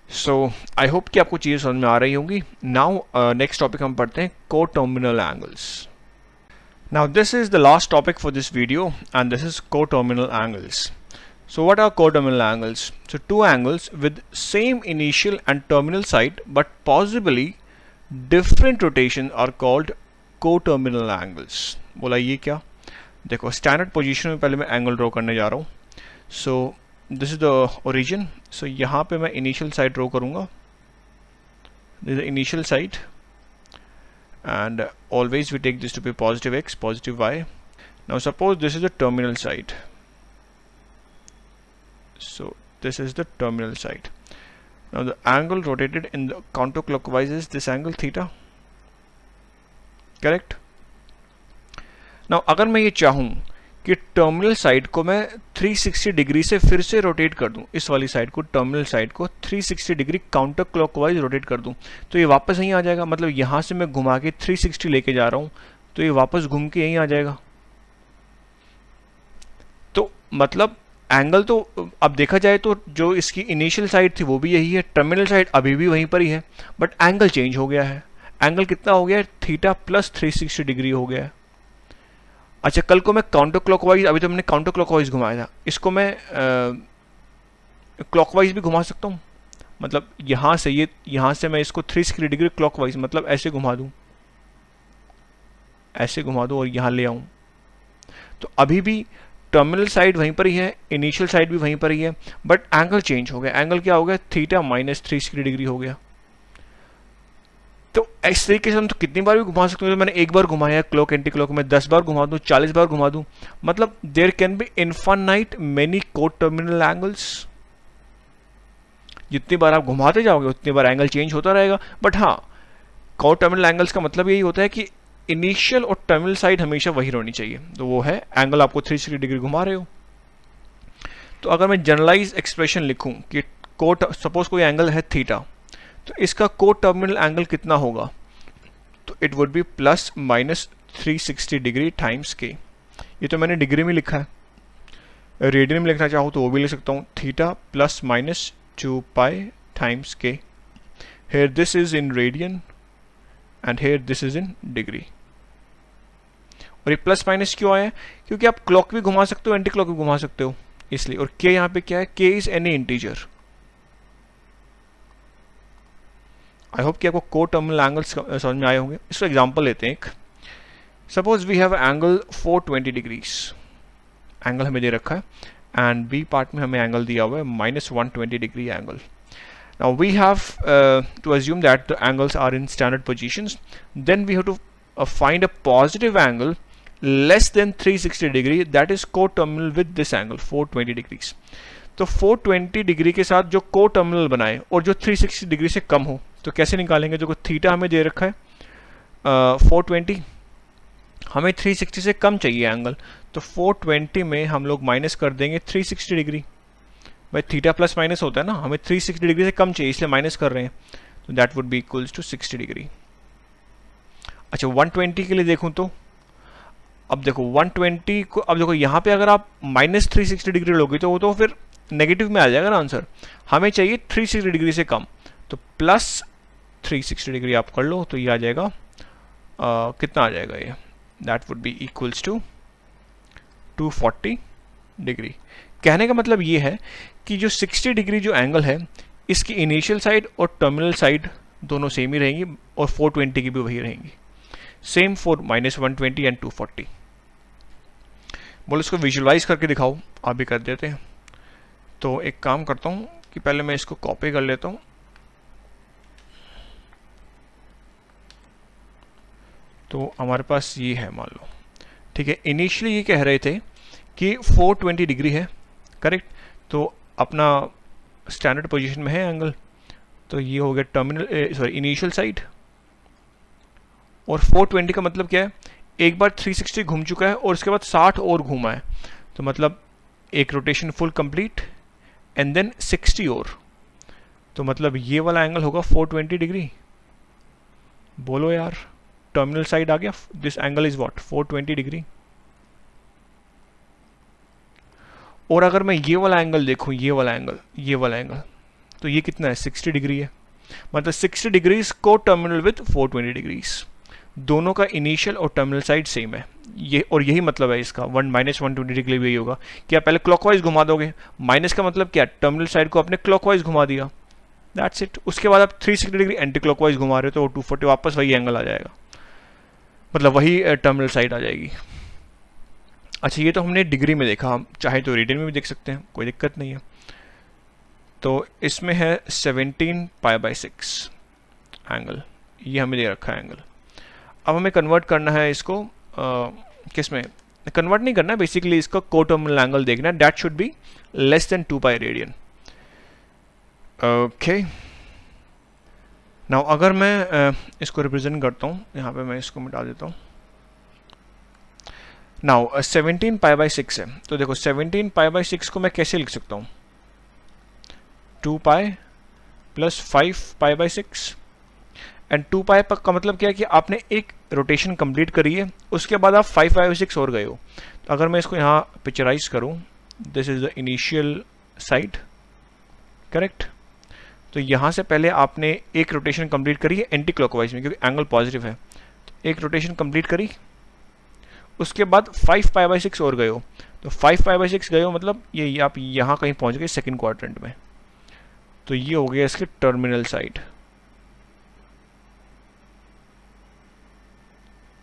सो आई होप कि आपको चीज़ें समझ में आ रही होंगी। नाउ नेक्स्ट टॉपिक हम पढ़ते हैं coterminal angles. Now this is the last topic for this video and this is coterminal angles. So what are coterminal angles? So two angles with same initial and terminal side but possibly different rotation are called coterminal angles. बोला ये क्या? देखो स्टैंडर्ड पोजीशन में पहले मैं एंगल ड्रॉ करने जा रहा हूँ। So this is the origin. So यहाँ पे मैं इनिशियल साइड ड्रॉ करूँगा, this is initial side, and always we take this to be positive x, positive y. Now suppose this is the terminal side. So this is the terminal side. Now the angle rotated in the counterclockwise is this angle theta. Correct? Now अगर मैं ये चाहूँ कि टर्मिनल साइड को मैं 360 डिग्री से फिर से रोटेट कर दूं, इस वाली साइड को, टर्मिनल साइड को 360 डिग्री काउंटर क्लॉकवाइज रोटेट कर दूं, तो ये वापस यहीं आ जाएगा। मतलब यहाँ से मैं घुमा के 360 लेके जा रहा हूँ तो ये वापस घूम के यहीं आ जाएगा। तो मतलब एंगल तो अब देखा जाए तो जो इसकी इनिशियल साइड थी वो भी यही है, टर्मिनल साइड अभी भी वहीं पर ही है, बट एंगल चेंज हो गया है। एंगल कितना हो गया है? थीटा प्लस 360 डिग्री हो गया है। अच्छा, कल को मैं काउंटर क्लॉकवाइज, अभी तो मैंने काउंटर क्लॉकवाइज घुमाया था, इसको मैं क्लॉकवाइज भी घुमा सकता हूँ। मतलब यहाँ से यहाँ से मैं इसको 360 डिग्री क्लॉकवाइज, मतलब ऐसे घुमा दूँ, ऐसे घुमा दूँ और यहाँ ले आऊँ, तो अभी भी टर्मिनल साइड वहीं पर ही है, इनिशियल साइड भी वहीं पर ही है, बट एंगल चेंज हो गया। एंगल क्या हो गया? थीटा माइनस 360 डिग्री हो गया। तो इस तरीके से हम तो कितनी बार भी घुमा सकते हैं। तो मैंने एक बार घुमाया क्लॉक एंटी क्लॉक में, 10 बार घुमा दूं, 40 बार घुमा दूं, मतलब there can be infinite many coterminal angles. जितनी बार आप घुमाते जाओगे उतनी बार एंगल चेंज होता रहेगा। बट हाँ, कोट टर्मिनल एंगल्स का मतलब यही होता है कि इनिशियल और टर्मिनल साइड हमेशा वही रहनी चाहिए। तो वो है एंगल आपको 360 डिग्री घुमा रहे हो। तो अगर मैं जनरलाइज एक्सप्रेशन लिखूं कि कोट, सपोज कोई एंगल है थीटा, तो इसका को टर्मिनल एंगल कितना होगा? तो it would be plus minus 360 degree times के। ये तो मैंने डिग्री में लिखा है, रेडियन में लिखना चाहूँ तो वो भी लिख सकता हूँ, theta plus minus 2 pi times के। Here this is in radian and here this is in degree. और ये प्लस माइनस क्यों आया? क्योंकि आप क्लॉक भी घुमा सकते हो, एंटी क्लॉक भी घुमा सकते हो, इसलिए। और के यहाँ पे क्या है? के is any integer. I hope कि आपको को टर्मिनल एंगल्स समझ में आए होंगे। इसको एग्जांपल लेते हैं एक। सपोज वी हैव एंगल 420 डिग्रीज, एंगल हमें दे रखा है, एंड बी पार्ट में हमें एंगल दिया हुआ है minus 120 degree angle. Now we have to assume that the angles are in standard positions, then we have to find a positive angle less than 360 degree that is coterminal with this angle 420 degrees. तो 420 डिग्री के साथ जो को टर्मिनल बनाए और जो 360 डिग्री से कम हो, तो कैसे निकालेंगे? जो थीटा हमें दे रखा है 420, हमें 360 से कम चाहिए एंगल, तो 420 में हम लोग माइनस कर देंगे 360 डिग्री। भाई थीटा प्लस माइनस होता है ना, हमें 360 डिग्री से कम चाहिए इसलिए माइनस कर रहे हैं, तो that would be equals to 60 degree. अच्छा 120 के लिए देखूं तो अब देखो 120 को, अब देखो यहाँ पे अगर आप माइनस 360 डिग्री लोगे तो वो तो फिर नेगेटिव में आ जाएगा ना आंसर। हमें चाहिए 360 डिग्री से कम, तो प्लस 360 डिग्री आप कर लो तो ये आ जाएगा कितना आ जाएगा ये? That would be equals to 240 degree. कहने का मतलब ये है कि जो 60 डिग्री जो एंगल है, इसकी इनिशियल साइड और टर्मिनल साइड दोनों सेम ही रहेंगी और 420 की भी वही रहेंगी, सेम फॉर माइनस 120 एंड 240। बोलो इसको विजुअलाइज करके दिखाओ, आप भी कर देते हैं। तो एक काम करता हूँ कि पहले मैं इसको कॉपी कर लेता हूँ, तो हमारे पास ये है मान लो, ठीक है। इनिशियली ये कह रहे थे कि 420 डिग्री है, करेक्ट। तो अपना स्टैंडर्ड पोजीशन में है एंगल, तो ये हो गया टर्मिनल सॉरी इनिशियल साइड, और 420 का मतलब क्या है? एक बार 360 घूम चुका है और उसके बाद 60 और घूमा है, तो मतलब एक rotation full complete and then 60 और, तो मतलब ये वाला एंगल होगा 420 डिग्री। बोलो यार, टर्मिनल साइड आ गया, this angle is what? 420 degree. और अगर मैं ये वाला एंगल देखूं, ये वाला एंगल, तो ये कितना है? 60 डिग्री है। मतलब 60 डिग्रीज को टर्मिनल विद 420 डिग्रीज, दोनों का इनिशियल और टर्मिनल साइड सेम है। ये और यही मतलब है इसका माइनस 120 डिग्री भी यही होगा कि आप पहले क्लॉकवाइज घुमा दोगे। माइनस का मतलब क्या? टर्मिनल साइड को आपने क्लॉकवाइज घुमा दिया, दैट्स इट। उसके बाद आप 360 डिग्री एंटी क्लॉकवाइज घुमा रहे हो तो 240 वापस वही एंगल आ जाएगा, मतलब वही टर्मिनल साइड आ जाएगी। अच्छा, ये तो हमने डिग्री में देखा, हम चाहे तो रेडियन में भी देख सकते हैं, कोई दिक्कत नहीं है। तो इसमें है 17 π/6 एंगल, ये हमें दे रखा है एंगल। अब हमें कन्वर्ट करना है इसको किस में, कन्वर्ट नहीं करना है बेसिकली, इसका कोटर्मिनल एंगल देखना है, that should be less than 2 pi radian. Okay, now अगर मैं इसको रिप्रेजेंट करता हूँ, यहाँ पे मैं इसको मिटा देता हूँ। नाउ 17 π/6 है, तो देखो 17 π/6 को मैं कैसे लिख सकता हूँ, 2 पाई प्लस 5 π/6, एंड 2 पाई का मतलब क्या है कि आपने एक रोटेशन कंप्लीट करी है, उसके बाद आप 5 π/6 और गए हो। तो अगर मैं इसको यहाँ पिक्चराइज करूँ, this is the initial side, correct. तो यहाँ से पहले आपने एक रोटेशन कंप्लीट करी है एंटी क्लॉकवाइज में, क्योंकि एंगल पॉजिटिव है, तो एक रोटेशन कंप्लीट करी, उसके बाद 5 π/6 और गए हो। तो 5 π/6 गए हो मतलब ये आप यहाँ कहीं पहुँच गए सेकेंड क्वाड्रेंट में, तो ये हो गया इसके टर्मिनल साइड,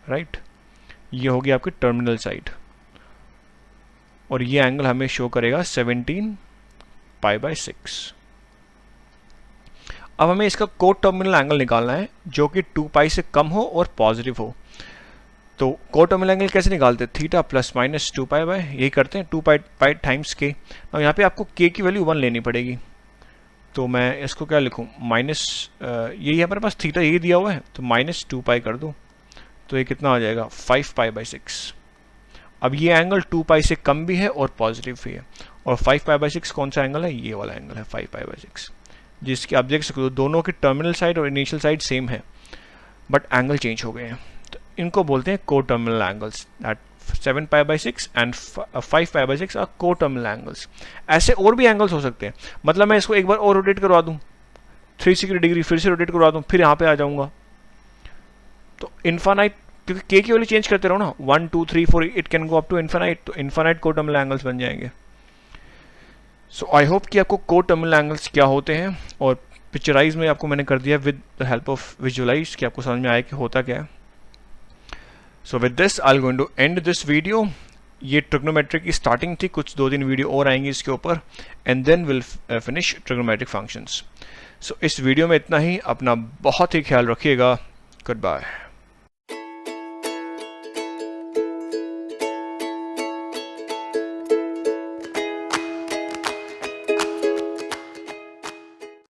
राइट, ये हो गया आपकी टर्मिनल साइड, और ये एंगल हमें शो करेगा 17 π/6। अब हमें इसका को टर्मिनल एंगल निकालना है जो कि 2 पाई से कम हो और पॉजिटिव हो। तो को टर्मिनल एंगल कैसे निकालते हैं, theta plus minus 2 pi by, यही करते हैं 2 पाई टाइम्स के। अब यहाँ पे आपको के की वैल्यू 1 लेनी पड़ेगी, तो मैं इसको क्या लिखूँ, माइनस, यही हमारे पास थीटा यही दिया हुआ है, तो माइनस 2 पाई कर दो, तो ये कितना आ जाएगा 5 π/6। अब ये एंगल 2 पाई से कम भी है और पॉजिटिव भी है, और 5 π/6 कौन सा एंगल है, ये वाला एंगल है 5 π/6, जिसकी आप देख सकते हो दोनों की टर्मिनल साइड और इनिशियल साइड सेम है, बट एंगल चेंज हो गए हैं। तो इनको बोलते हैं को terminal angles, that 7 π/6 and 5 π/6 are को टर्मिनल एंगल्स। ऐसे और भी एंगल्स हो सकते हैं, मतलब मैं इसको एक बार और रोटेट करवा दूँ 360 डिग्री, फिर से रोटेट करवा दूँ, फिर यहाँ पे आ जाऊँगा, तो इन्फानाइट, क्योंकि के की वैल्यू चेंज करते रहो ना, 1 2 3 4 it can go up to infinite, तो इन्फानाइट को टर्मिनल एंगल्स बन जाएंगे। सो आई होप कि आपको को टर्मिनल एंगल्स क्या होते हैं और पिक्चराइज में आपको मैंने कर दिया with the help of visualize, कि आपको समझ में आया कि होता क्या है। So with this I am going to end this video. ये ट्रिग्नोमेट्री की स्टार्टिंग थी, कुछ 2-3 वीडियो और आएंगे इसके ऊपर, and then will finish trigonometric functions. So इस वीडियो में इतना ही, अपना बहुत ही ख्याल रखिएगा, गुड बाय।